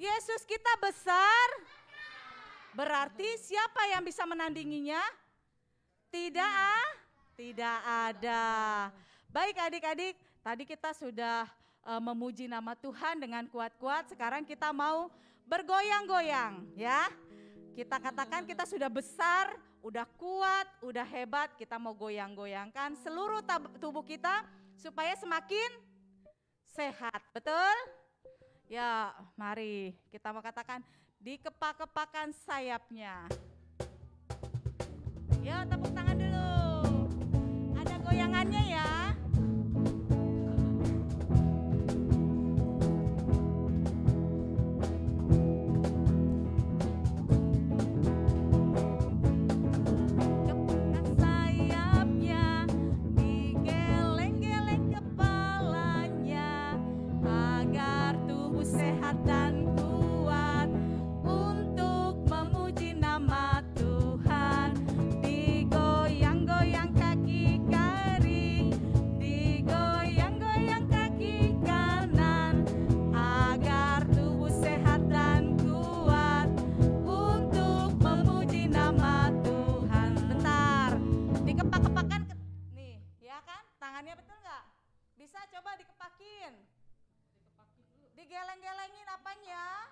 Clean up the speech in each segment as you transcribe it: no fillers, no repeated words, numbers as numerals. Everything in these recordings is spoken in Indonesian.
Yesus kita besar. Berarti siapa yang bisa menandinginya? Tidak ada. Baik adik-adik, tadi kita sudah memuji nama Tuhan dengan kuat-kuat. Sekarang kita mau bergoyang-goyang ya. Kita katakan kita sudah besar, udah kuat, udah hebat. Kita mau goyang-goyangkan seluruh tubuh kita supaya semakin sehat. Betul? Ya, mari kita mau katakan dikepak-kepakan sayapnya. Ya, tepuk tangan dulu. Ada goyangannya ya. Kepakkan sayapnya, digeleng-geleng kepalanya, agar tubuh sehat dan kuat untuk memuji nama Tuhan. Digoyang-goyang kaki kiri, digoyang-goyang kaki kanan, agar tubuh sehat dan kuat untuk memuji nama Tuhan. Bentar, dikepak-kepakan nih, ya kan? Tangannya betul nggak? Bisa coba dikepakin. Digeleng-gelengin apanya?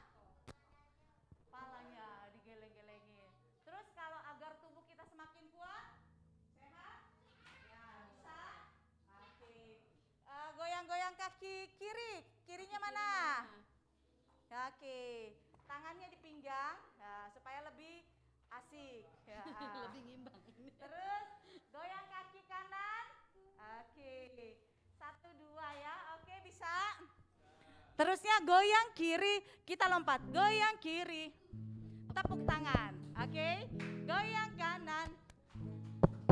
Kepalanya digeleng-gelengin. Terus kalau agar tubuh kita semakin kuat, sehat, ya bisa. Oke. Goyang-goyang kaki kiri, kirinya mana? Oke. Tangannya di pinggang, ya, supaya lebih asik. Ya. Lebih ngimbang. Terus goyang kaki kanan. Oke. 1, 2 ya. Oke, bisa. Terusnya goyang kiri, kita lompat. Goyang kiri. Tepuk tangan. Oke. Goyang kanan.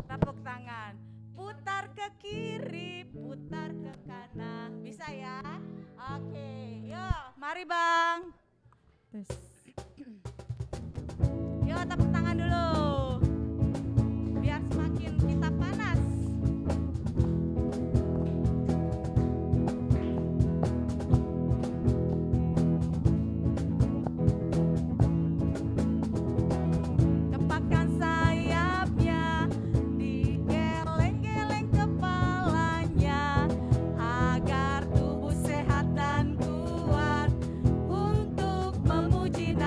Tepuk tangan. Putar ke kiri, putar ke kanan. Bisa ya? Oke. Yuk, mari Bang. Yuk, tepuk tangan dulu. Biar semakin kita panas. Kepakkan sayapnya, digeleng-geleng kepalanya, agar tubuh sehat dan kuat untuk memuji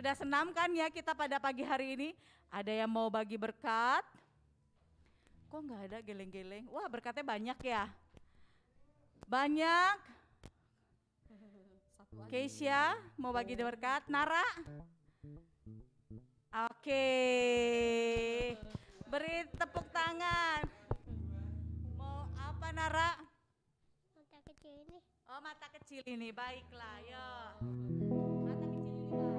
Sudah senam kan ya kita pada pagi hari ini? Ada yang mau bagi berkat? Kok nggak ada geleng-geleng? Wah, berkatnya banyak ya. Banyak. Keisha mau bagi berkat. Nara? Oke. Beri tepuk tangan. Mau apa Nara? Mata kecil ini. Oh, mata kecil ini. Baiklah, yo. Mata kecil ini, Bang.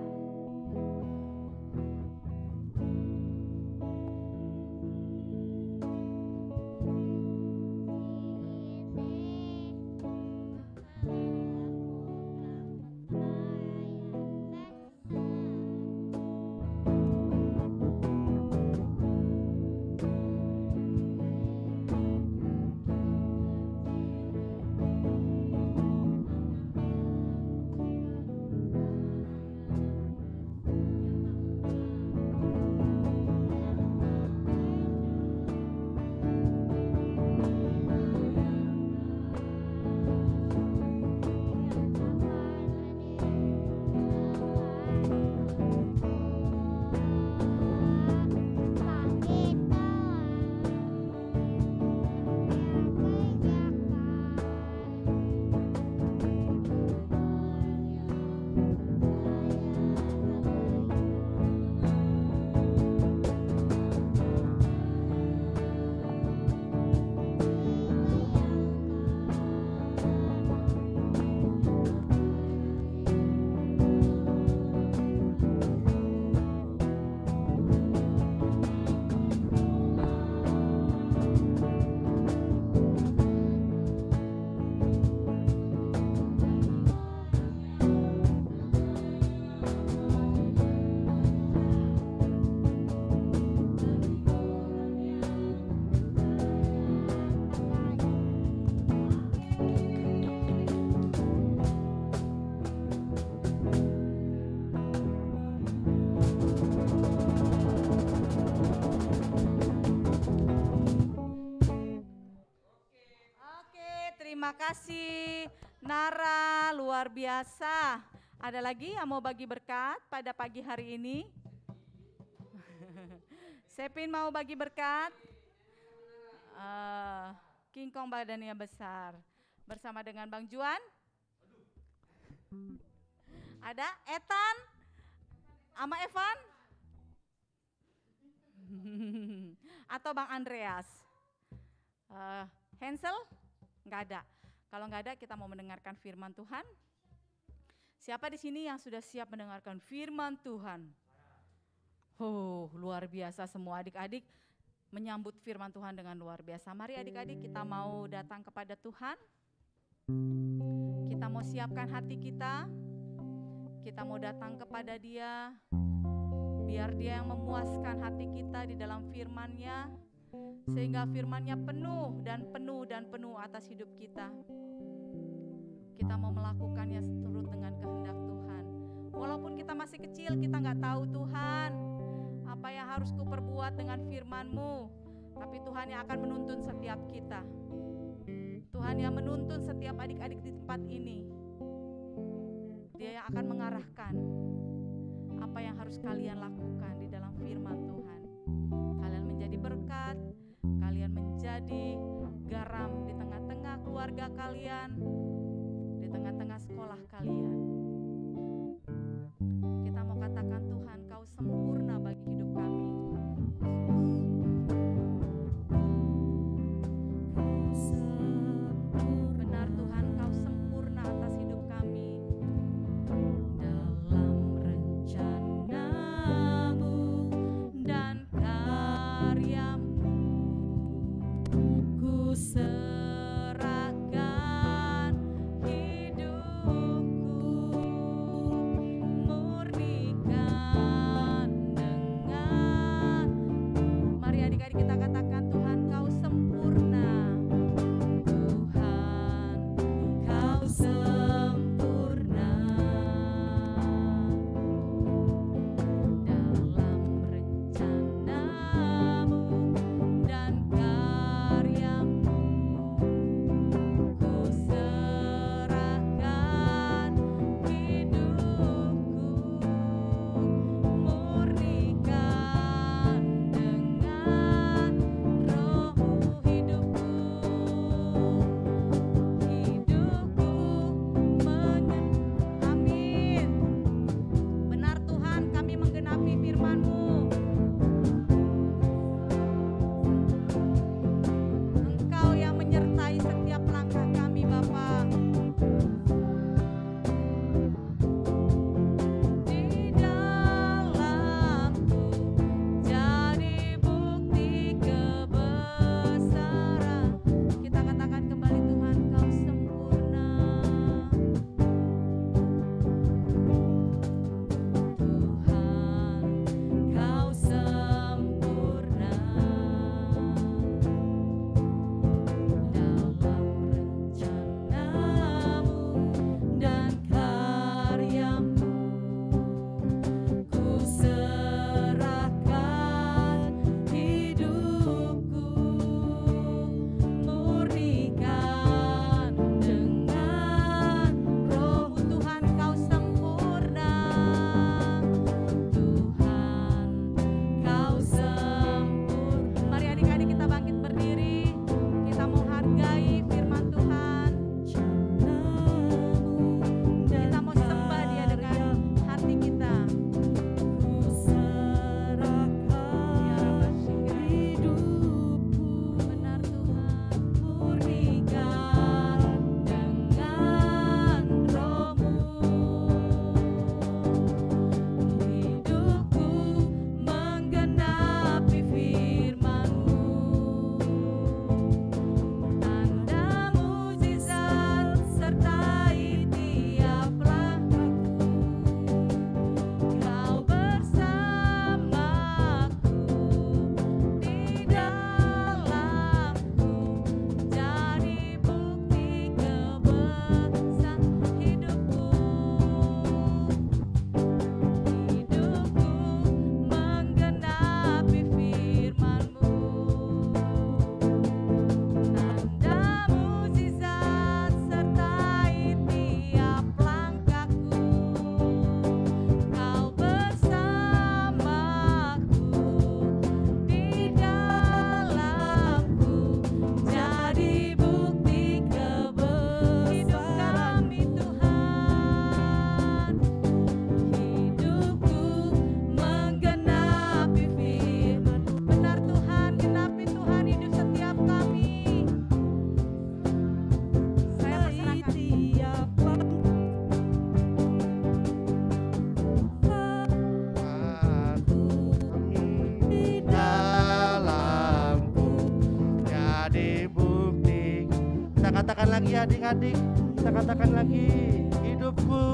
Terima kasih Nara, luar biasa. Ada lagi yang mau bagi berkat pada pagi hari ini? Sepin mau bagi berkat? King Kong badannya besar. Bersama dengan Bang Juan? Ada Ethan? Ama Evan? Atau Bang Andreas? Hansel? Enggak ada. Kalau enggak ada, kita mau mendengarkan firman Tuhan. Siapa di sini yang sudah siap mendengarkan firman Tuhan? Oh, luar biasa semua adik-adik menyambut firman Tuhan dengan luar biasa. Mari adik-adik kita mau datang kepada Tuhan. Kita mau siapkan hati kita. Kita mau datang kepada Dia. Biar Dia yang memuaskan hati kita di dalam firman-Nya. Sehingga firman-Nya penuh dan penuh dan penuh atas hidup kita. Kita mau melakukannya seturut dengan kehendak Tuhan. Walaupun kita masih kecil, kita nggak tahu Tuhan apa yang harus kuperbuat dengan firman-Mu. Tapi Tuhan yang akan menuntun setiap kita. Tuhan yang menuntun setiap adik-adik di tempat ini. Dia yang akan mengarahkan apa yang harus kalian lakukan di dalam firman Tuhan. Kalian menjadi berkat, kalian menjadi garam di tengah-tengah keluarga kalian, di tengah-tengah sekolah kalian. Kita mau katakan Tuhan, Kau sempurna bagi hidup kami. Benar Tuhan, Kau sempurna atas hidup kami. Dalam rencana-Mu dan karya-Mu, ku serahkan hidupku. katakan lagi adik-adik, kita katakan lagi, hidupku,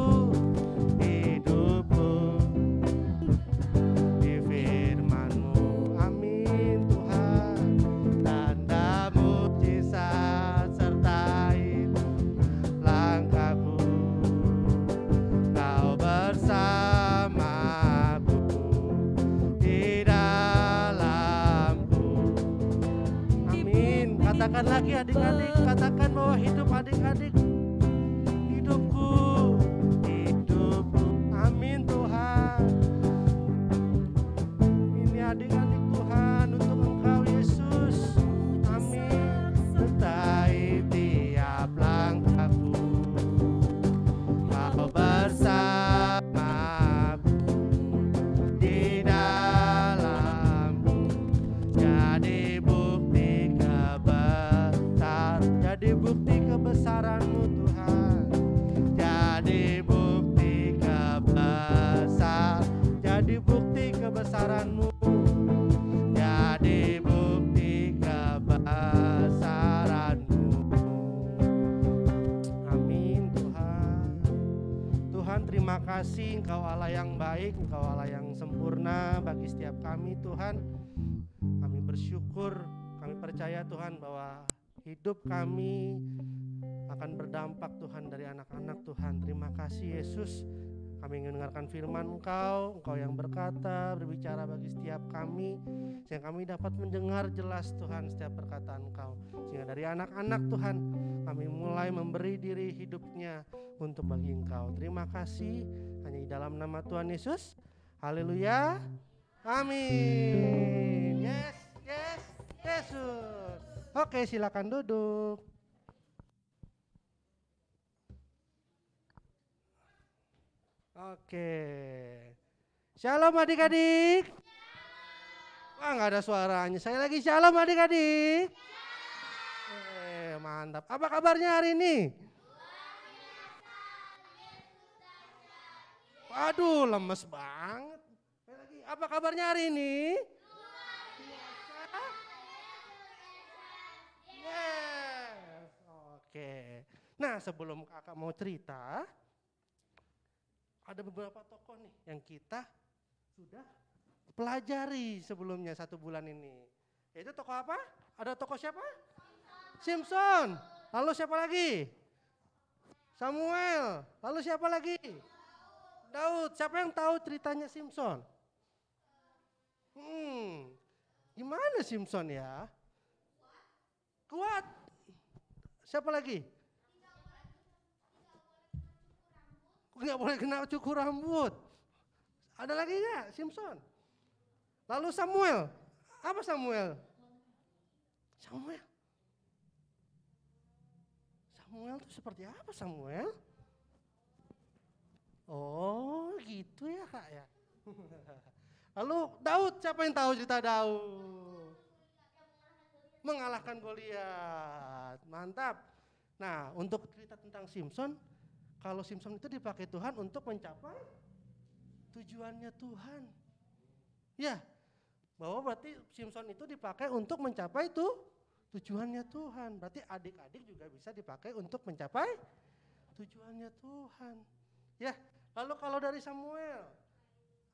hidupku di firman-Mu. Amin Tuhan. Tanda mukjizat sertai langkahku, Kau bersamaku di dalamku. Amin. Katakan lagi adik-adik, katakan bahwa hidup adik-adik, hidupku, hidupku. Amin Tuhan. Ini adik-adik Tuhan untuk Engkau Yesus. Amin. Sertai tiap langkahku, Kau bersamaku di dalamku. Jadi bukti kebesaran-Mu Tuhan. Jadi bukti kebesaran-Mu. Jadi bukti kebesaran-Mu. Amin Tuhan. Tuhan, terima kasih, Engkau Allah yang baik, Engkau Allah yang sempurna bagi setiap kami Tuhan. Kami bersyukur, kami percaya Tuhan bahwa hidup kami akan berdampak Tuhan dari anak-anak Tuhan. Terima kasih Yesus. Kami ingin mendengarkan firman Engkau, Engkau yang berkata, berbicara bagi setiap kami, sehingga kami dapat mendengar jelas Tuhan setiap perkataan Engkau. Sehingga dari anak-anak Tuhan, kami mulai memberi diri hidupnya untuk bagi Engkau. Terima kasih, hanya di dalam nama Tuhan Yesus. Haleluya. Amin. Yes, yes, Yesus. Oke, silakan duduk. Oke. Shalom adik-adik. Wah, nggak ada suaranya. Saya lagi shalom adik-adik. Mantap. Apa kabarnya hari ini? Waduh, lemes banget. Apa kabarnya hari ini? Yes. Oke. Nah, sebelum kakak mau cerita, ada beberapa tokoh nih yang kita sudah pelajari sebelumnya 1 bulan ini. Yaitu tokoh apa? Ada tokoh siapa? Simpson. Lalu siapa lagi? Samuel. Lalu siapa lagi? Daud. Siapa yang tahu ceritanya Simpson? Gimana Simpson ya? Kuat. Siapa lagi? Nggak boleh kena cukur rambut. Ada lagi nggak Simpson? Lalu Samuel. Apa Samuel? Samuel itu seperti apa Samuel? Oh gitu ya Kak ya. Lalu Daud, siapa yang tahu cerita Daud? Mengalahkan Goliat. Mantap. Nah, untuk cerita tentang Simpson, kalau Simpson itu dipakai Tuhan untuk mencapai tujuannya Tuhan. Ya, bahwa berarti Simpson itu dipakai untuk mencapai tujuannya Tuhan. Berarti adik-adik juga bisa dipakai untuk mencapai tujuannya Tuhan. Ya, lalu kalau dari Samuel,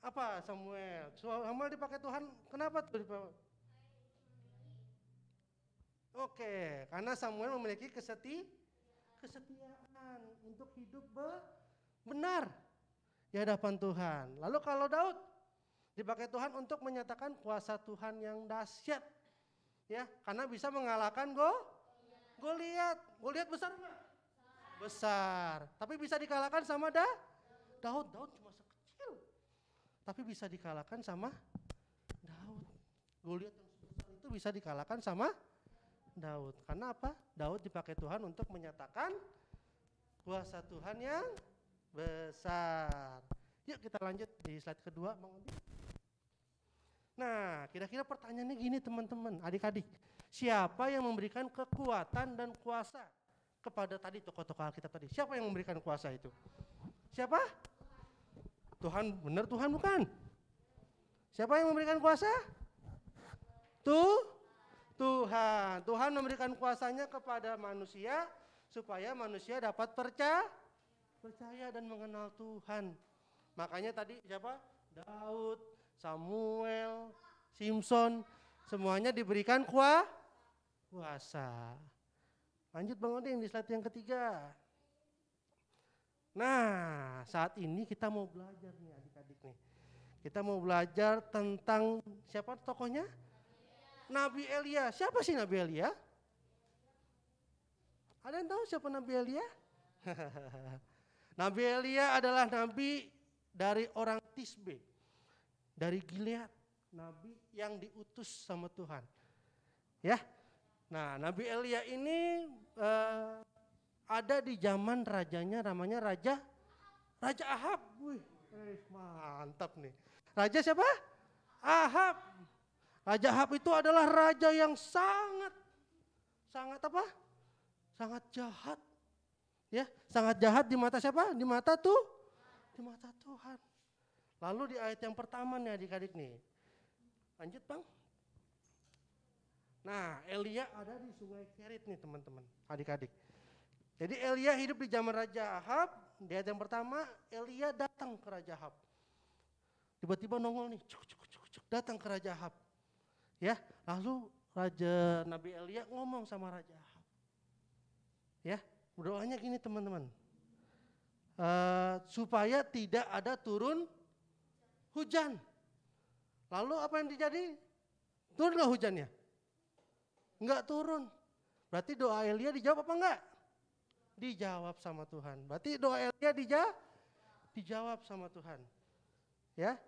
apa Samuel? Samuel dipakai Tuhan, kenapa tuh dipakai? Oke, karena Samuel memiliki kesetiaan untuk hidup benar di hadapan Tuhan. Lalu kalau Daud dipakai Tuhan untuk menyatakan kuasa Tuhan yang dahsyat, ya, karena bisa mengalahkan Goliat. Goliat besar nggak? Besar. Tapi bisa dikalahkan sama Daud. Daud cuma sekecil, tapi bisa dikalahkan sama Daud. Goliat yang sebesar itu bisa dikalahkan sama Daud. Karena apa? Daud dipakai Tuhan untuk menyatakan kuasa Tuhan yang besar. Yuk kita lanjut di slide kedua, Bang Andi. Nah, kira-kira pertanyaannya gini teman-teman, adik-adik. Siapa yang memberikan kekuatan dan kuasa kepada tadi tokoh-tokoh Alkitab tadi? Siapa yang memberikan kuasa itu? Siapa? Tuhan, benar Tuhan bukan? Siapa yang memberikan kuasa? Tuhan. Tuhan memberikan kuasanya kepada manusia supaya manusia dapat percaya dan mengenal Tuhan. Makanya tadi siapa? Daud, Samuel, Simpson, semuanya diberikan kuasa. Lanjut Bang Odin di slide yang ketiga. Nah, saat ini kita mau belajar nih adik-adik nih. Kita mau belajar tentang siapa tokohnya? Nabi Elia. Siapa sih Nabi Elia? Ada yang tahu siapa Nabi Elia? Nabi Elia adalah nabi dari orang Tisbe, dari Gilead, nabi yang diutus sama Tuhan. Ya, nah Nabi Elia ini ada di zaman rajanya, namanya Raja Ahab. Wih, mantap nih. Raja siapa? Ahab. Raja Ahab itu adalah raja yang sangat apa? Sangat jahat. Ya, sangat jahat di mata siapa? Di mata di mata Tuhan. Lalu di ayat yang pertama nih adik-adik nih. Lanjut Bang. Nah, Elia ada di Sungai Kerit nih teman-teman, adik-adik. Jadi Elia hidup di zaman Raja Ahab. Di ayat yang pertama, Elia datang ke Raja Ahab. Tiba-tiba nongol nih, datang ke Raja Ahab. Ya, lalu Nabi Elia ngomong sama Raja Ahab. Ya, doanya gini teman-teman. Supaya tidak ada turun hujan. Lalu apa yang terjadi? Turun nggak hujannya? Enggak turun. Berarti doa Elia dijawab apa enggak? Dijawab sama Tuhan. Berarti doa Elia dijawab sama Tuhan. Ya.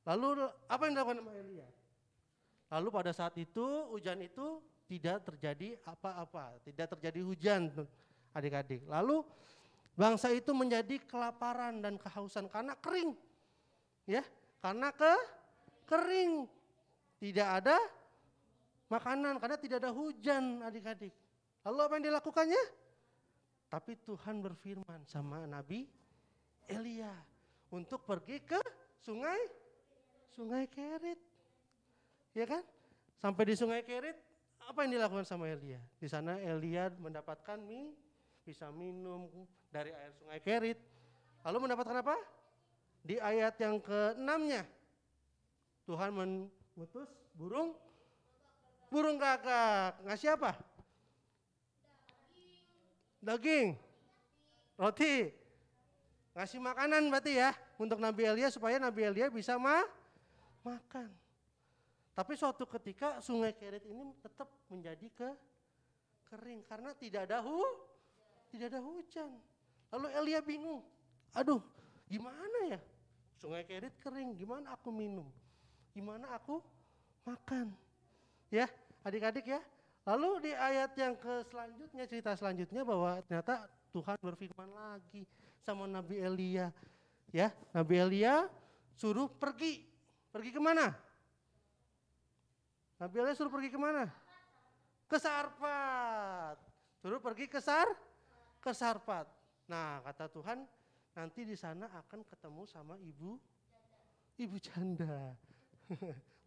Lalu apa yang dilakukan sama Elia? Lalu pada saat itu hujan itu tidak terjadi apa-apa, tidak terjadi hujan adik-adik. Lalu bangsa itu menjadi kelaparan dan kehausan karena kering. Ya, karena kering. Tidak ada makanan karena tidak ada hujan adik-adik. Lalu apa yang dilakukannya? Tapi Tuhan berfirman sama Nabi Elia untuk pergi ke Sungai Kerit. Ya kan? Sampai di Sungai Kerit, apa yang dilakukan sama Elia? Di sana Elia mendapatkan bisa minum dari air Sungai Kerit. Lalu mendapatkan apa? Di ayat yang ke-6-nya, Tuhan mengutus burung gagak. Ngasih apa? Daging. Roti. Ngasih makanan berarti ya untuk Nabi Elia supaya Nabi Elia bisa makan. Tapi suatu ketika sungai Kerit ini tetap menjadi kering karena tidak ada hujan. Lalu Elia bingung. Aduh, gimana ya? Sungai Kerit kering, gimana aku minum? Gimana aku makan? Ya, adik-adik ya. Lalu di ayat yang selanjutnya, cerita selanjutnya bahwa ternyata Tuhan berfirman lagi sama Nabi Elia. Ya, Nabi Elia suruh pergi. Pergi kemana? Nabi Elia suruh pergi kemana? Ke Sarfat. Suruh pergi ke Sarfat. Nah, kata Tuhan, nanti di sana akan ketemu sama ibu janda.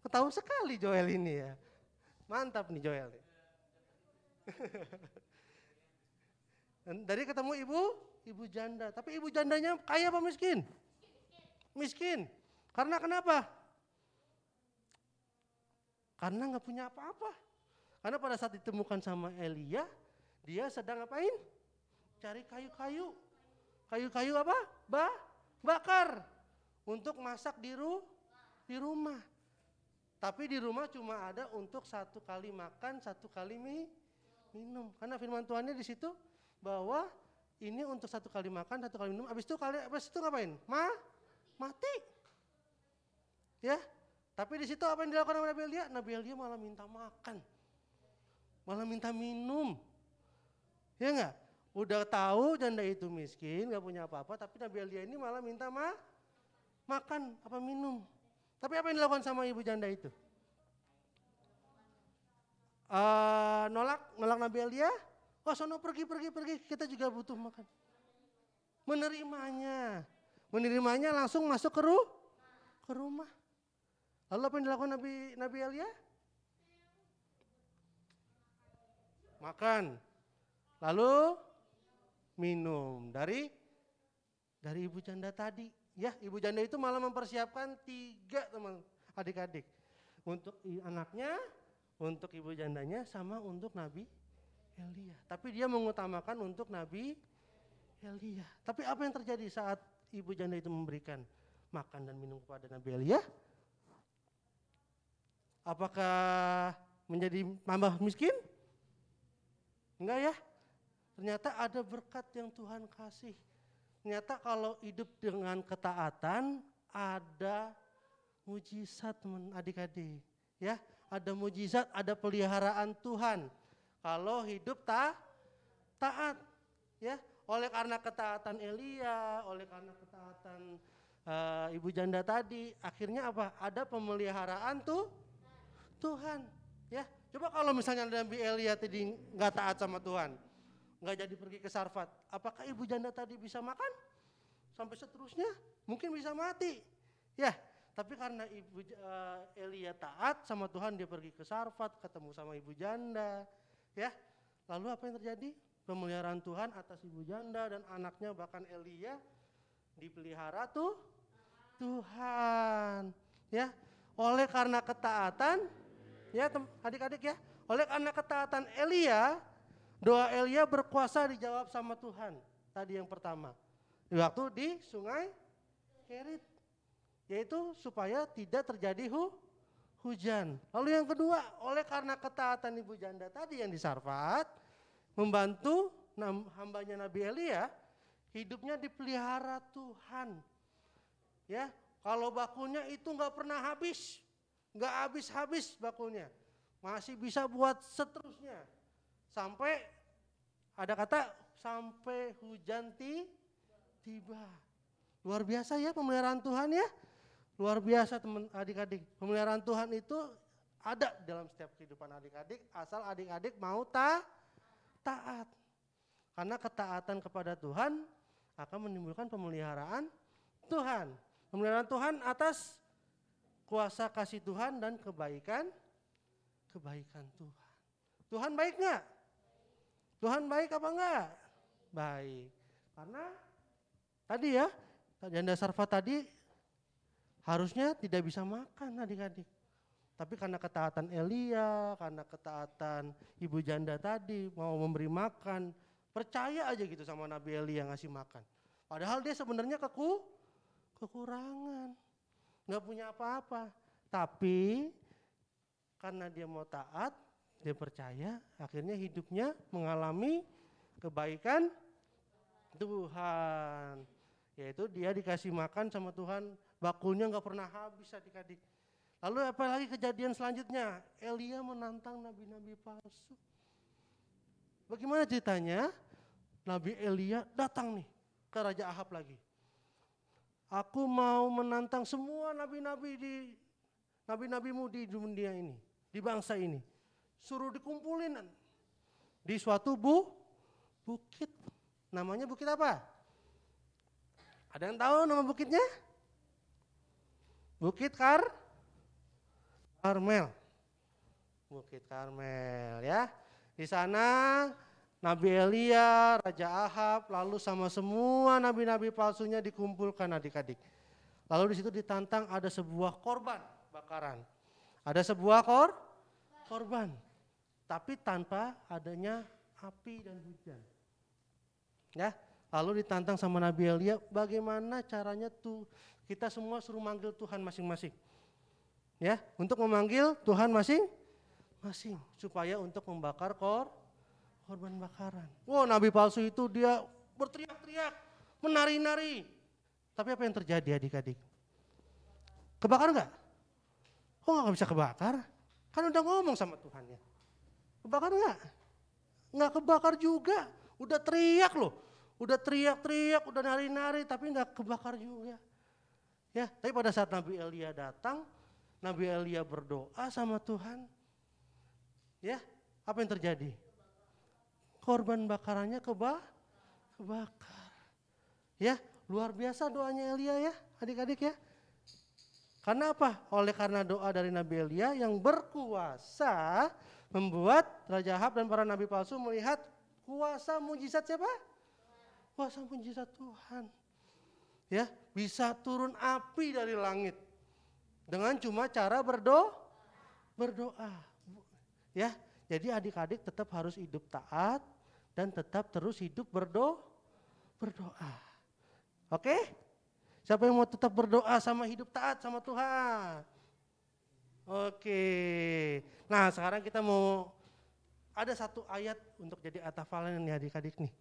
Ketahu sekali Joel ini ya. Mantap nih Joel. Dari ketemu ibu janda, tapi ibu jandanya kaya apa miskin? Miskin. Karena kenapa? Karena nggak punya apa-apa. Karena pada saat ditemukan sama Elia, dia sedang ngapain? Cari kayu-kayu. Kayu-kayu apa? Bakar. Untuk masak di rumah. Tapi di rumah cuma ada untuk 1 kali makan, 1 kali minum. Karena firman Tuhannya di situ bahwa ini untuk 1 kali makan, 1 kali minum. Habis itu ngapain? Mati. Ya. Tapi di situ apa yang dilakukan oleh Nabi Elia? Nabi Elia malah minta makan. Malah minta minum. Ya enggak? Udah tahu janda itu miskin, enggak punya apa-apa, tapi Nabi Elia ini malah minta makan apa minum. Tapi apa yang dilakukan sama ibu janda itu? Nolak Nabi Elia. Oh sono pergi, kita juga butuh makan. Menerimanya langsung masuk ke rumah. Lalu apa yang dilakukan Nabi Elia? Makan. Lalu minum dari ibu janda tadi. Ya, ibu janda itu malah mempersiapkan 3 teman adik-adik. Untuk anaknya, untuk ibu jandanya, sama untuk Nabi Elia. Tapi dia mengutamakan untuk Nabi Elia. Tapi apa yang terjadi saat ibu janda itu memberikan makan dan minum kepada Nabi Elia? Apakah menjadi tambah miskin? Enggak ya. Ternyata ada berkat yang Tuhan kasih. Ternyata kalau hidup dengan ketaatan ada mujizat teman adik-adik. Ya, ada mujizat, ada peliharaan Tuhan. Kalau hidup taat. Ya, oleh karena ketaatan Elia, oleh karena ketaatan ibu janda tadi, akhirnya apa? Ada pemeliharaan Tuhan. Ya, coba kalau misalnya Nabi Elia tadi nggak taat sama Tuhan, nggak jadi pergi ke Sarfat, apakah ibu janda tadi bisa makan? Sampai seterusnya, mungkin bisa mati. Ya, tapi karena Elia taat sama Tuhan, dia pergi ke Sarfat, ketemu sama ibu janda. Ya, lalu apa yang terjadi? Pemeliharaan Tuhan atas ibu janda dan anaknya, bahkan Elia dipelihara Tuhan. Ya, oleh karena ketaatan, ya adik-adik ya, oleh karena ketaatan Elia, doa Elia berkuasa dijawab sama Tuhan. Tadi yang pertama, waktu di sungai Kerit, yaitu supaya tidak terjadi hujan. Lalu yang kedua, oleh karena ketaatan ibu janda tadi yang di Sarfat, membantu hambanya Nabi Elia, hidupnya dipelihara Tuhan. Ya, kalau bakulnya itu nggak pernah habis. Nggak habis-habis bakulnya, masih bisa buat seterusnya sampai ada kata sampai hujan tiba. Luar biasa ya pemeliharaan Tuhan ya, luar biasa teman adik-adik. Pemeliharaan Tuhan itu ada dalam setiap kehidupan adik-adik, asal adik-adik mau taat. Karena ketaatan kepada Tuhan akan menimbulkan pemeliharaan Tuhan. Pemeliharaan Tuhan atas kuasa kasih Tuhan dan kebaikan Tuhan. Tuhan baik nggak? Tuhan baik apa enggak? Baik. Karena tadi ya, janda Sarfat tadi harusnya tidak bisa makan adik-adik. Tapi karena ketaatan Elia, karena ketaatan ibu janda tadi mau memberi makan, percaya aja gitu sama Nabi Elia ngasih makan. Padahal dia sebenarnya kekurangan, nggak punya apa-apa. Tapi karena dia mau taat, dia percaya, akhirnya hidupnya mengalami kebaikan Tuhan. Yaitu dia dikasih makan sama Tuhan, bakulnya nggak pernah habis adik-adik. Lalu apalagi kejadian selanjutnya, Elia menantang nabi-nabi palsu. Bagaimana ceritanya? Nabi Elia datang nih ke Raja Ahab lagi. Aku mau menantang semua nabi-nabimu di dunia ini, di bangsa ini. Suruh dikumpulin di suatu bukit. Namanya bukit apa? Ada yang tahu nama bukitnya? Bukit Karmel. Bukit Karmel ya. Di sana Nabi Elia, Raja Ahab, lalu sama semua nabi-nabi palsunya dikumpulkan adik-adik. Lalu di situ ditantang ada sebuah korban bakaran. Ada sebuah korban. Tapi tanpa adanya api dan hujan. Ya, lalu ditantang sama Nabi Elia, bagaimana caranya tuh kita semua suruh manggil Tuhan masing-masing. Ya, untuk memanggil Tuhan masing-masing supaya untuk membakar korban bakaran. Wow, nabi palsu itu dia berteriak-teriak, menari-nari. Tapi apa yang terjadi adik-adik? Kebakar enggak? Kok enggak bisa kebakar? Kan udah ngomong sama Tuhan ya. Kebakar enggak? Enggak kebakar juga. Udah teriak loh. Udah teriak-teriak, udah nari-nari tapi enggak kebakar juga. Ya, tapi pada saat Nabi Elia datang, Nabi Elia berdoa sama Tuhan. Ya, apa yang terjadi? Korban bakarannya kebakar. Ya, luar biasa doanya Elia ya, adik-adik ya. Karena apa? Oleh karena doa dari Nabi Elia yang berkuasa membuat Raja Ahab dan para nabi palsu melihat kuasa mujizat siapa? Kuasa mujizat Tuhan. Ya, bisa turun api dari langit dengan cuma cara berdoa. Ya, jadi adik-adik tetap harus hidup taat dan tetap terus hidup berdoa. Oke? Siapa yang mau tetap berdoa sama hidup taat sama Tuhan? Oke. Nah, sekarang kita mau ada satu ayat untuk jadi hafalan nih adik-adik nih.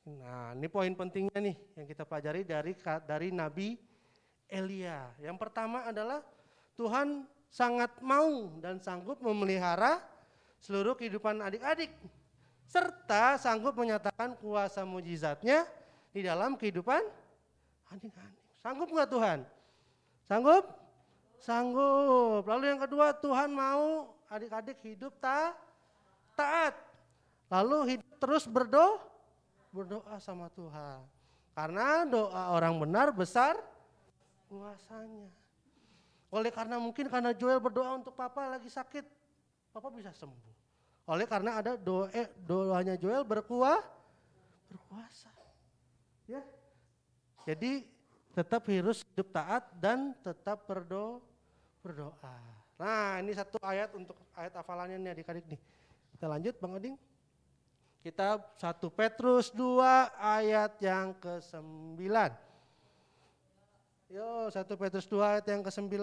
Nah, ini poin pentingnya nih yang kita pelajari dari Nabi Elia. Yang pertama adalah Tuhan sangat mau dan sanggup memelihara seluruh kehidupan adik-adik, serta sanggup menyatakan kuasa mujizatnya di dalam kehidupan adik-adik. Sanggup nggak Tuhan? Sanggup? Sanggup. Lalu yang kedua, Tuhan mau adik-adik hidup taat. Lalu hidup terus berdoa sama Tuhan. Karena doa orang benar besar kuasanya. Oleh karena mungkin karena Joel berdoa untuk papa lagi sakit, papa bisa sembuh. Oleh karena ada doanya Joel berkuasa. Ya. Jadi tetap harus hidup taat dan tetap berdoa. Nah, ini satu ayat untuk ayat hafalannya nih adik-adik nih. Kita lanjut Bang Oding. Kita 1 Petrus 2 ayat yang ke-9. Yo, 1 Petrus 2 ayat yang ke-9.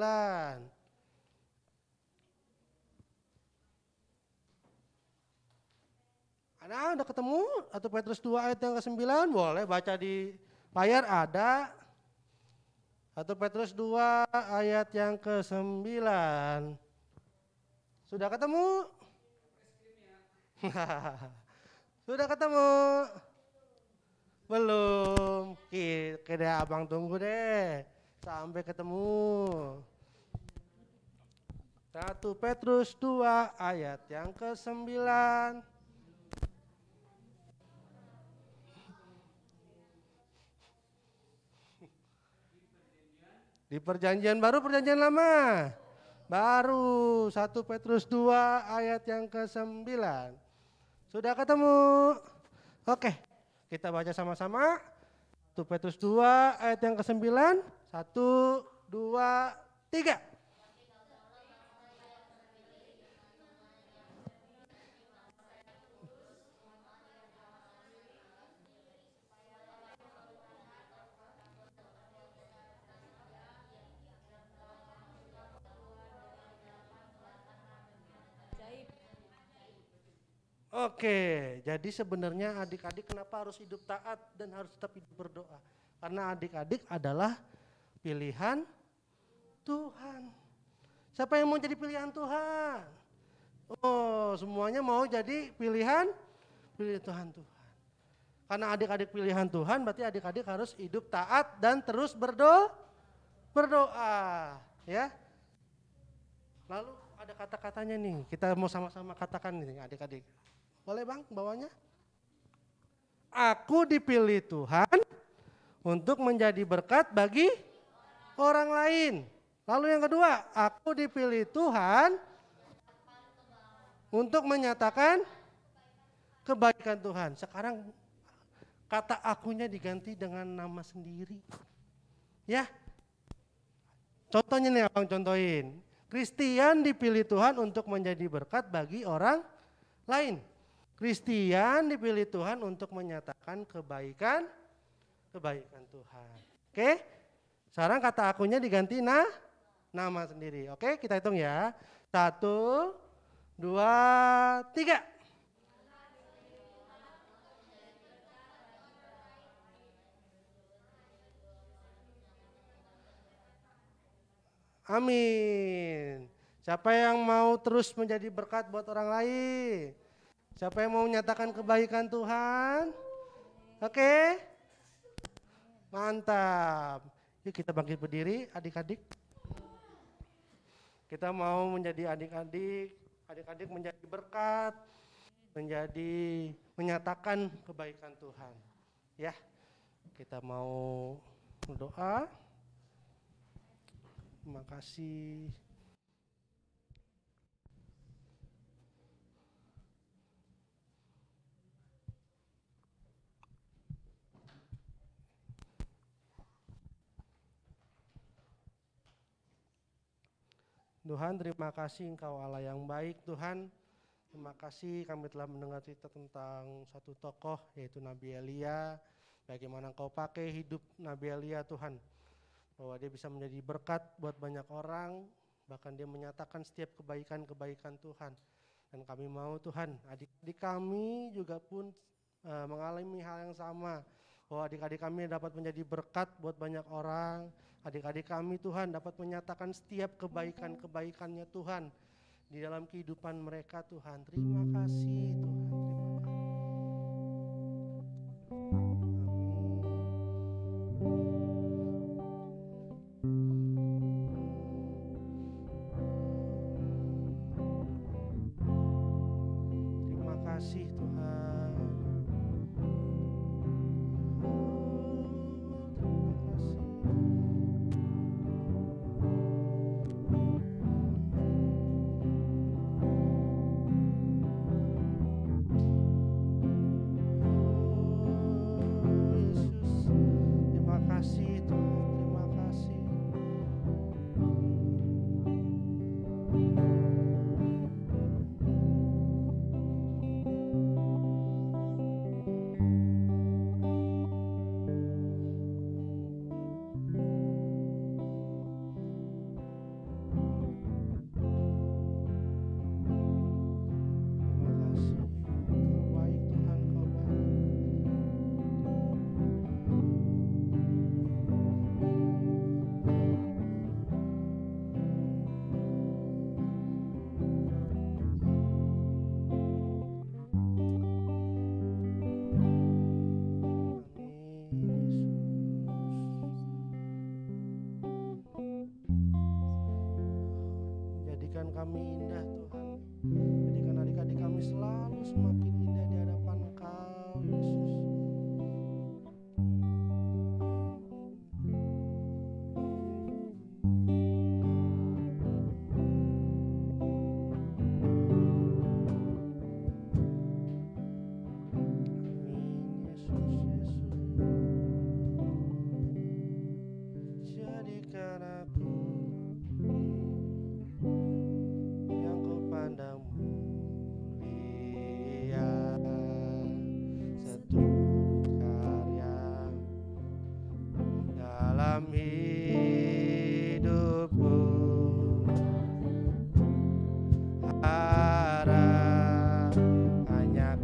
Ada udah ketemu 1 Petrus 2 ayat yang ke-9? Boleh baca di layar ada. 1 Petrus 2 ayat yang ke-9. Sudah ketemu? Sudah ketemu? Belum. Kita abang tunggu deh sampai ketemu. 1 Petrus 2 ayat yang ke-9. Di perjanjian baru, perjanjian lama? Baru 1 Petrus 2 ayat yang ke-9. Sudah ketemu? Oke, kita baca sama-sama. 1 Petrus 2 ayat yang ke-9. 1, 2, 3. Oke, jadi sebenarnya adik-adik kenapa harus hidup taat dan harus tetap hidup berdoa? Karena adik-adik adalah pilihan Tuhan. Siapa yang mau jadi pilihan Tuhan? Oh, semuanya mau jadi pilihan Tuhan. Karena adik-adik pilihan Tuhan, berarti adik-adik harus hidup taat dan terus berdoa, ya. Lalu ada kata-katanya nih, kita mau sama-sama katakan nih adik-adik. Boleh Bang bawahnya? Aku dipilih Tuhan untuk menjadi berkat bagi orang lain. Lalu yang kedua, aku dipilih Tuhan untuk menyatakan kebaikan Tuhan. Sekarang kata akunya diganti dengan nama sendiri. Ya. Contohnya nih Abang contohin. Christian dipilih Tuhan untuk menjadi berkat bagi orang lain. Christian dipilih Tuhan untuk menyatakan kebaikan Tuhan. Oke? Sekarang kata akunya diganti nama sendiri. Oke, kita hitung ya. 1, 2, 3. Amin. Siapa yang mau terus menjadi berkat buat orang lain? Siapa yang mau menyatakan kebaikan Tuhan? Oke? Mantap. Yuk kita bangkit berdiri adik-adik. Kita mau menjadi adik-adik menjadi berkat, menyatakan kebaikan Tuhan. Ya, kita mau berdoa. Terima kasih. Tuhan, terima kasih Engkau Allah yang baik Tuhan. Terima kasih kami telah mendengar cerita tentang satu tokoh yaitu Nabi Elia. Bagaimana Engkau pakai hidup Nabi Elia Tuhan. Bahwa dia bisa menjadi berkat buat banyak orang. Bahkan dia menyatakan setiap kebaikan-kebaikan Tuhan. Dan kami mau Tuhan, adik-adik kami juga pun mengalami hal yang sama. Bahwa adik-adik kami dapat menjadi berkat buat banyak orang. Adik-adik kami Tuhan dapat menyatakan setiap kebaikan-kebaikannya Tuhan di dalam kehidupan mereka Tuhan. Terima kasih Tuhan, terima kasih. Terima kasih Tuhan. Jadikan kami indah Tuhan. Jadikan adik-adik kami selalu semakin indah di hadapan Engkau Yesus. Jadikan aku yang kau pandang mulia, seturut karya dalam hidupku. Harap hanya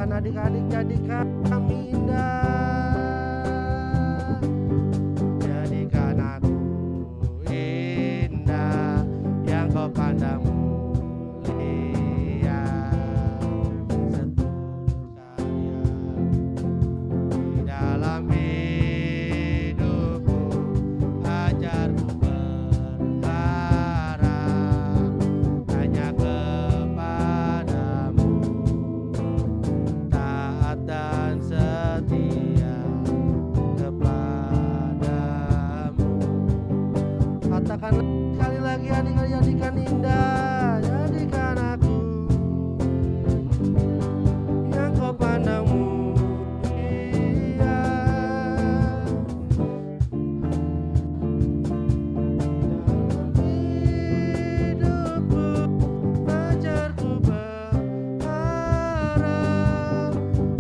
Katakan adik-adik, jadikan kami indah. Jadikan aku indah yang kau pandang mulia. Seturut karya di dalam hidupku, ajarku berharap hanya kepadamu, taat dan setia kepadamu. Katakan sekali lagi, adik-adik, jadikan indah, jadikan aku yang kau pandang mulia. Dalam hidupku, ajarku berharap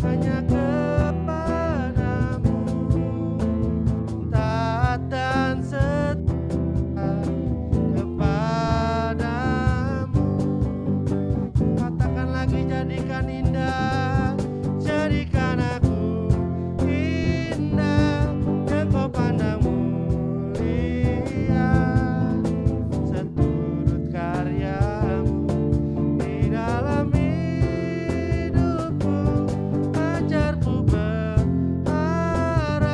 hanya kepadamu, taat dan setia kepadamu. Katakan lagi, jadikan indah, jadikan aku indah yang kau pandang mulia. Seturut karyamu di dalam hidupku, ajarku berharap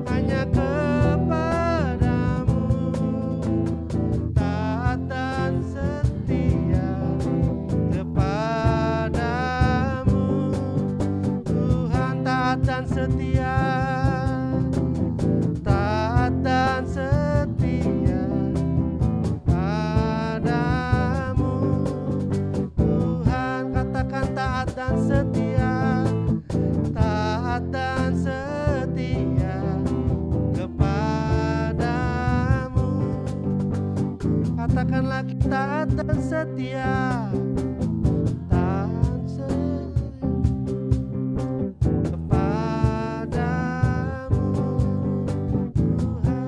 hanya kepadamu, taat dan setia kepadamu. Tuhan, taat dan setia, taat dan setia padamu. Tuhan, katakan taat dan setia, taat dan setia kepadamu. Katakan lagi, taat dan setia, taat setia kepadamu, Tuhan.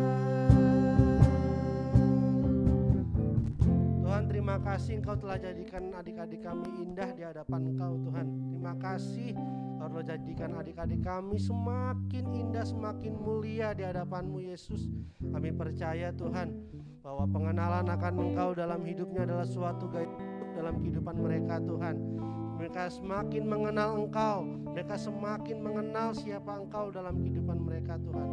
Tuhan, terima kasih Engkau telah jadikan adik-adik kami indah di hadapan Engkau, Tuhan. Terima kasih Engkau telah jadikan adik-adik kami semakin indah, semakin mulia di hadapan-Mu, Yesus. Kami percaya, Tuhan, bahwa pengenalan akan Engkau dalam hidupnya adalah suatu gaya hidup dalam kehidupan mereka, Tuhan. Mereka semakin mengenal Engkau, mereka semakin mengenal siapa Engkau dalam kehidupan mereka, Tuhan.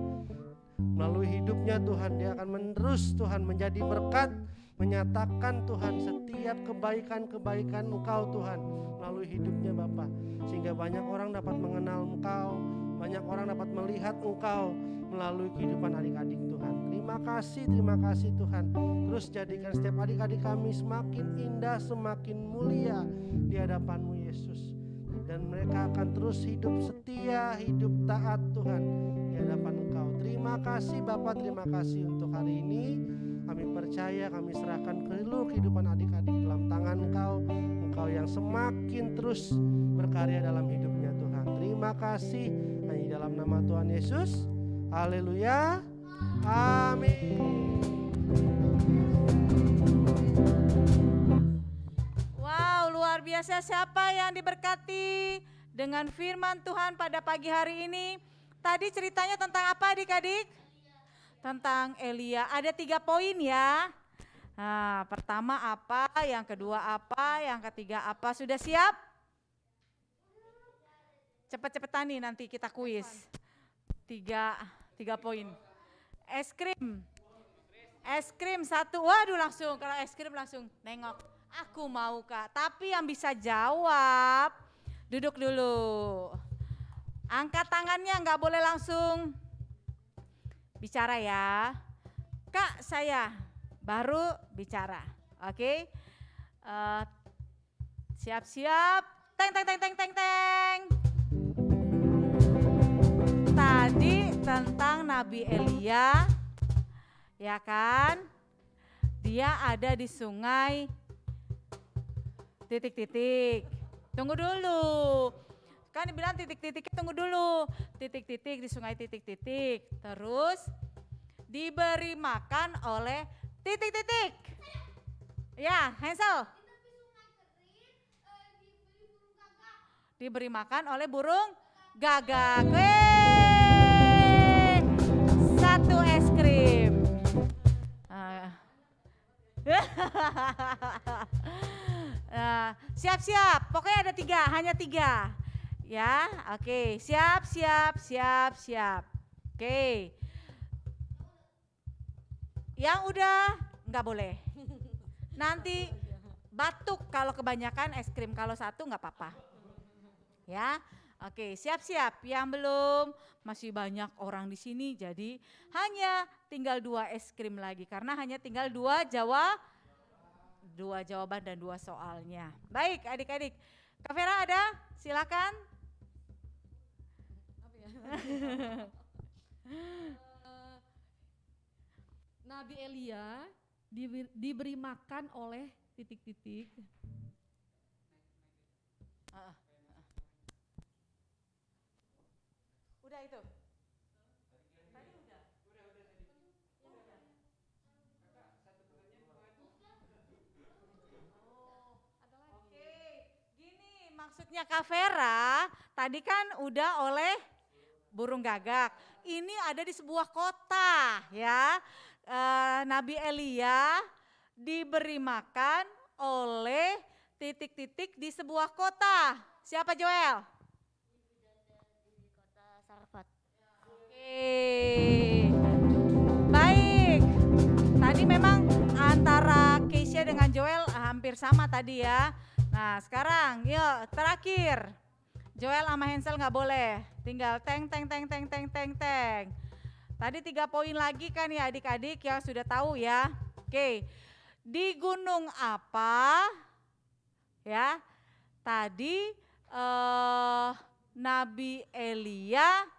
Melalui hidupnya, Tuhan, dia akan menerus, Tuhan, menjadi berkat, menyatakan, Tuhan, setiap kebaikan-kebaikan Engkau, Tuhan, melalui hidupnya, Bapa. Sehingga banyak orang dapat mengenal Engkau, banyak orang dapat melihat Engkau melalui kehidupan adik-adik, Tuhan. Terima kasih Tuhan. Terus jadikan setiap adik-adik kami semakin indah, semakin mulia di hadapan-Mu, Yesus. Dan mereka akan terus hidup setia, hidup taat, Tuhan, di hadapan Engkau. Terima kasih Bapa, terima kasih untuk hari ini. Kami percaya, kami serahkan seluruh kehidupan adik-adik dalam tangan Engkau. Engkau yang semakin terus berkarya dalam hidupnya, Tuhan. Terima kasih hanya dalam nama Tuhan Yesus. Haleluya. Amin. Wow, luar biasa. Siapa yang diberkati dengan firman Tuhan pada pagi hari ini? Tadi ceritanya tentang apa, adik-adik? Tentang Elia. Ada 3 poin ya. Nah, pertama apa, yang kedua apa, yang ketiga apa. Sudah siap? Cepet-cepetan nih, nanti kita kuis. 3 poin. Es krim 1. Waduh, langsung kalau es krim langsung nengok. Aku mau, Kak. Tapi yang bisa jawab duduk dulu. Angkat tangannya, nggak boleh langsung bicara ya. Kak, saya baru bicara. Oke. Siap-siap. Teng. Tadi tentang Nabi Elia, ya kan? Dia ada di sungai titik-titik. Tunggu dulu. Kan dibilang titik-titik, tunggu dulu. Titik-titik di sungai titik-titik. Terus diberi makan oleh titik-titik. Ya, Hansel. diberi makan oleh burung gagak. Yeay! 1 es krim. Siap-siap, pokoknya ada 3, hanya 3. Ya, oke, siap. Oke. Yang udah nggak boleh. Nanti batuk kalau kebanyakan es krim, kalau 1 nggak apa-apa. Ya, oke, siap-siap. Yang belum, masih banyak orang di sini, jadi hanya tinggal 2 es krim lagi karena hanya tinggal 2 jawaban dan 2 soalnya. Baik, adik-adik. Kak Vera ada? Silakan. Nabi Elia diberi makan oleh titik-titik. Udah itu. Maksudnya Kak Vera, tadi kan udah oleh burung gagak. Ini ada di sebuah kota ya. Nabi Elia diberi makan oleh titik-titik di sebuah kota. Siapa Joel? Di kota Sarfat. Oke. Baik. Tadi memang antara Keisha dengan Joel hampir sama tadi ya. Nah sekarang yuk terakhir, Joel sama Hansel nggak boleh, tinggal teng. Tadi 3 poin lagi kan ya adik-adik yang sudah tahu ya. Oke, di gunung apa ya tadi Nabi Elia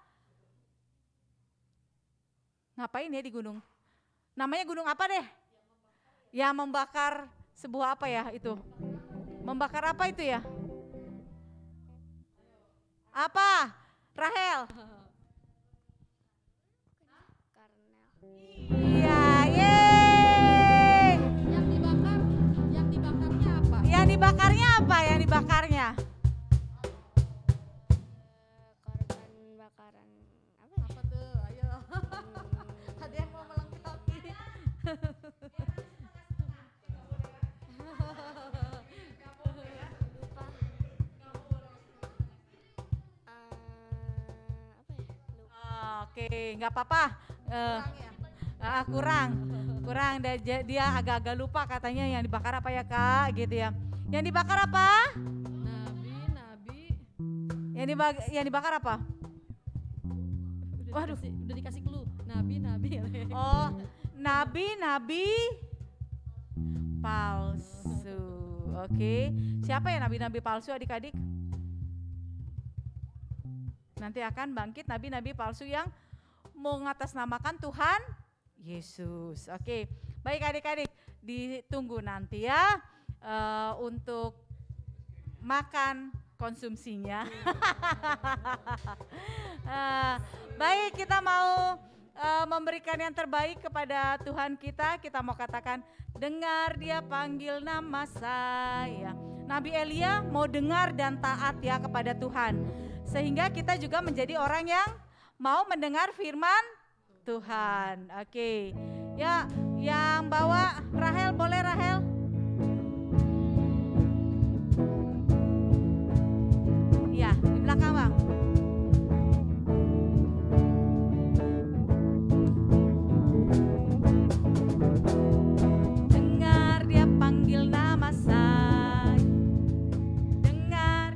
ngapain ya di gunung? Namanya gunung apa deh? Ya membakar sebuah apa ya itu? Membakar apa itu ya? Apa? Rahel? Karnel. Iya, yeay. Yang dibakarnya apa? Yang dibakarnya apa? Yang dibakarnya? Korban bakaran apa ya? Apa tuh? Ayo. Ada yang mau melengkapi? Lupa. Apa ya? Lupa. Oke, nggak apa-apa. Kurang. Dia agak-agak lupa katanya yang dibakar apa ya Kak, gitu ya. Yang dibakar apa? Nabi. Yang dibakar apa? Waduh. Udah dikasih clue. Nabi. Oh, nabi palsu. Oke. Siapa ya nabi-nabi palsu adik-adik? Nanti akan bangkit nabi-nabi palsu yang mengatasnamakan Tuhan Yesus. Oke. Baik adik-adik, ditunggu nanti ya untuk makan konsumsinya. Baik, kita mau memberikan yang terbaik kepada Tuhan kita. Kita mau katakan, dengar dia panggil nama saya. Nabi Elia mau dengar dan taat ya kepada Tuhan. Sehingga kita juga menjadi orang yang mau mendengar firman Tuhan. Oke. Ya, yang bawa Rahel, boleh Rahel? Ya, di belakang Bang. Dengar dia panggil nama saya. Dengar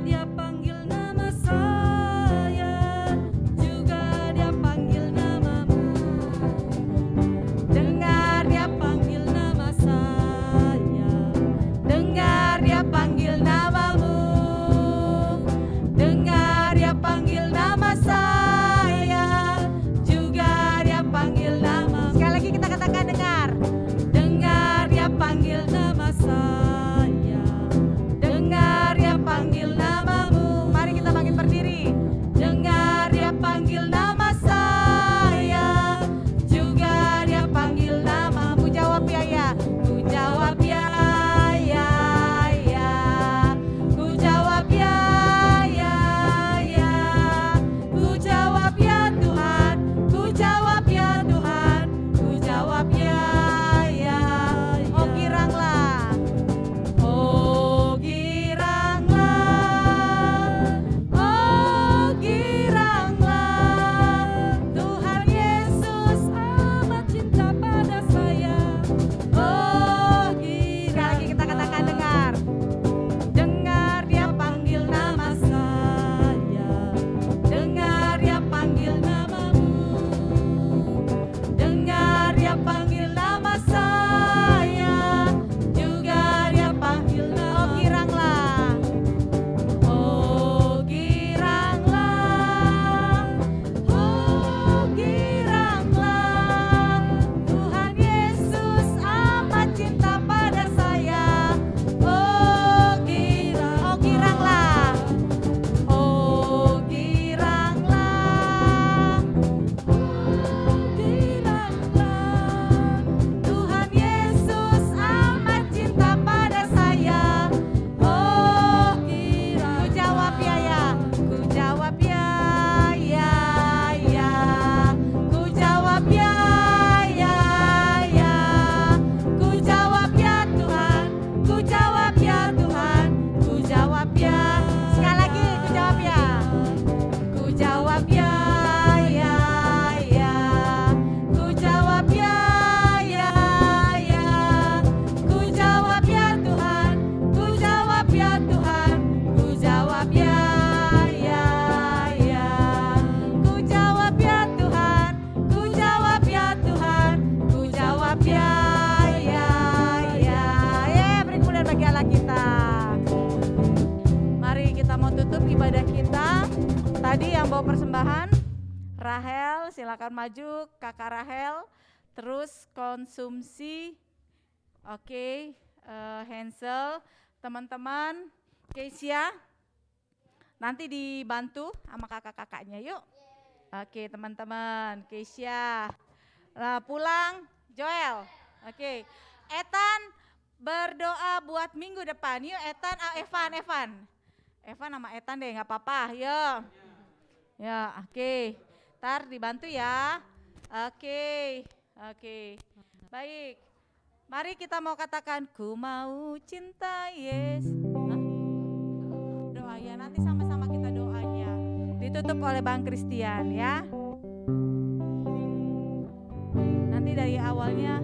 dia panggil nama saya. Juga dia panggil namamu. tambahan? Rahel, silakan maju, Kakak Rahel. Terus konsumsi, oke, Hansel, teman-teman, Keisha, nanti dibantu sama kakak-kakaknya yuk. Oke teman-teman, Keisha, pulang, Joel, oke. Ethan berdoa buat minggu depan, yuk Ethan, Evan sama Ethan deh, nggak apa-apa, yuk. Ya, oke. Ntar dibantu ya. Oke. Baik. Mari kita mau katakan, ku mau cinta Yesus. Doa ya, nanti sama-sama kita doanya. Ditutup oleh Bang Christian ya. Nanti dari awalnya.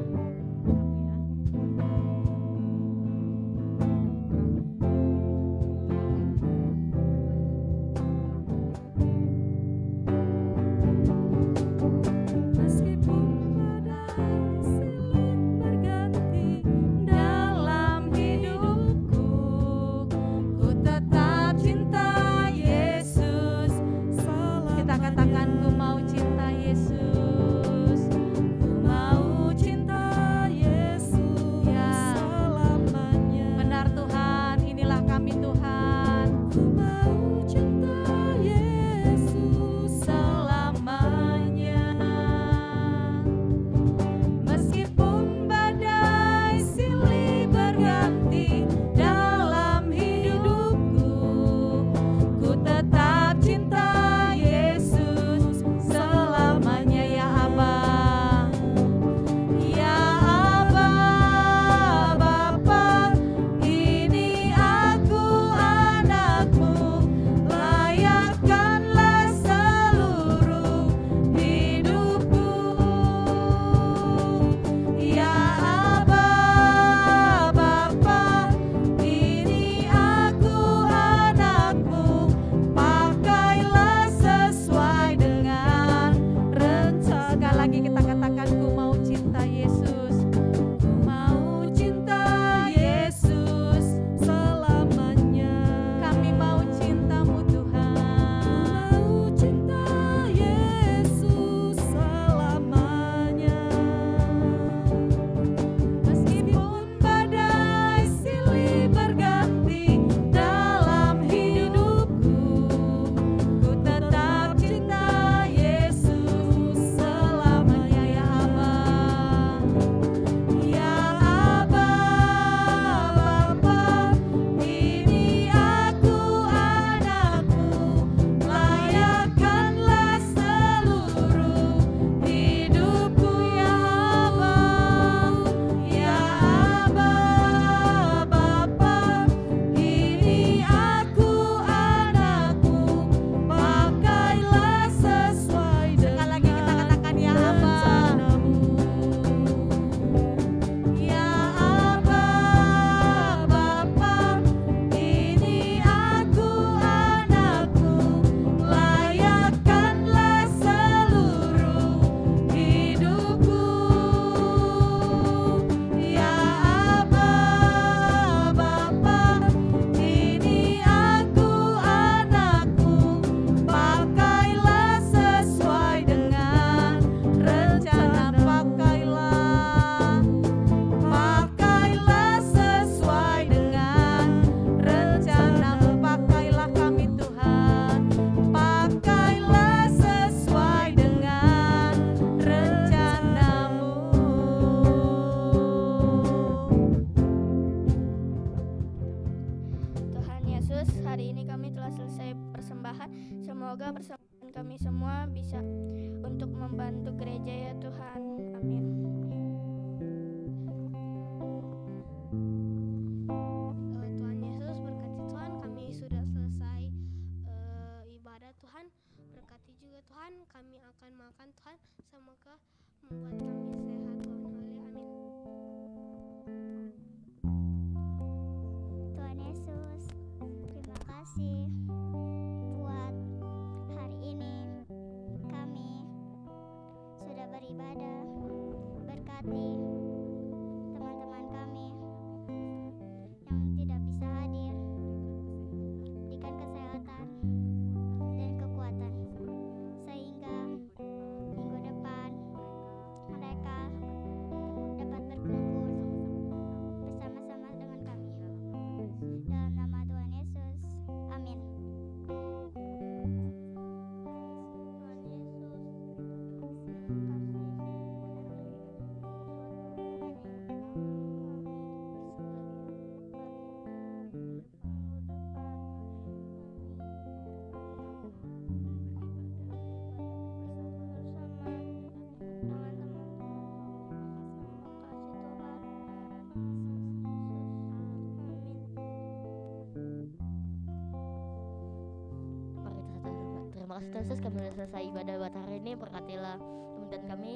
kasih Tuhan Yesus, kami sudah selesai ibadah buat hari ini. Berkatilah teman dan kami,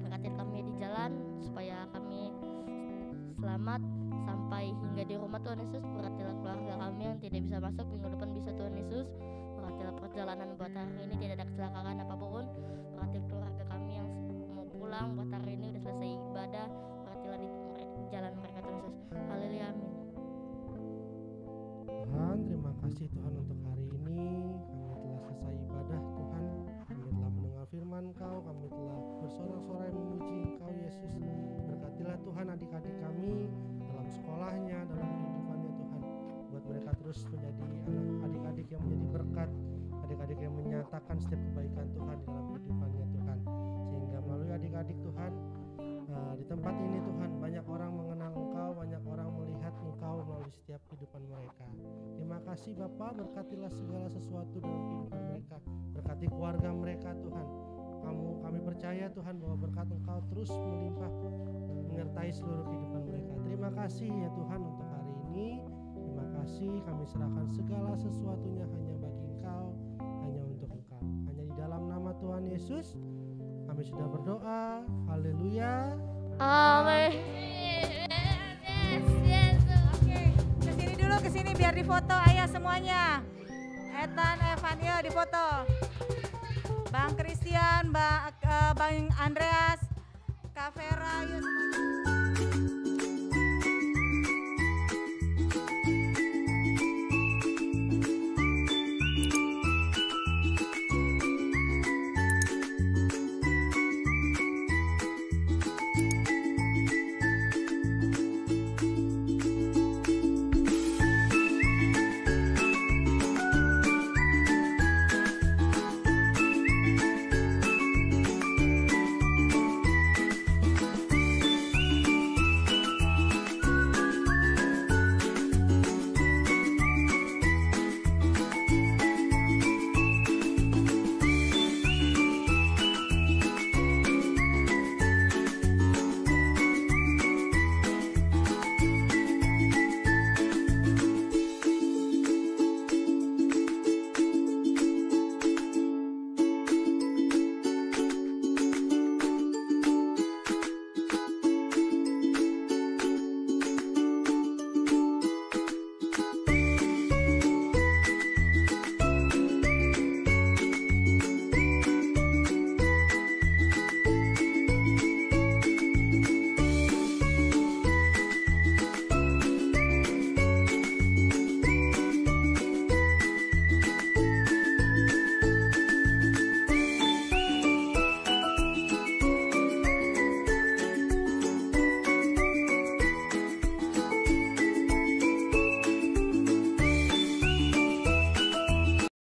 berkati kami di jalan supaya kami selamat sampai hingga di rumah Tuhan Yesus. Berkatilah keluarga kami yang tidak bisa masuk, minggu depan bisa Tuhan Yesus. Berkatilah perjalanan buat hari ini tidak ada kecelakaan apapun. Berkati keluarga kami yang mau pulang buat hari ini udah selesai ibadah. Berkatilah di jalan mereka Tuhan Yesus. Haleluya, amin. Tuhan, terima kasih Tuhan untuk hari ini. Kami telah selesai ibadah Tuhan. Kami telah mendengar firman Kau. Kami telah bersorak-sorai memuji Engkau Yesus. Berkatilah Tuhan adik-adik kami dalam sekolahnya, dalam kehidupannya Tuhan. Buat mereka terus menjadi adik-adik yang menjadi berkat, adik-adik yang menyatakan setiap kebaikan Tuhan di dalam kehidupannya Tuhan. Sehingga melalui adik-adik Tuhan, di tempat ini Tuhan, banyak orang mengenal Engkau, banyak orang melihat Engkau melalui setiap kehidupan mereka. Terima kasih Bapa, berkatilah segala sesuatu dalam kehidupan mereka. Berkati keluarga mereka Tuhan. Kami percaya Tuhan bahwa berkat Engkau terus melimpah menyertai seluruh kehidupan mereka. Terima kasih ya Tuhan untuk hari ini. Terima kasih, kami serahkan segala sesuatunya hanya bagi Engkau, hanya untuk Engkau. Hanya di dalam nama Tuhan Yesus kami sudah berdoa. Haleluya. Amin. Oke, kesini dulu, kesini biar difoto ayah semuanya. Ethan, Evan, yuk difoto. Bang Christian, Bang Andreas, Kak Vera, Yus.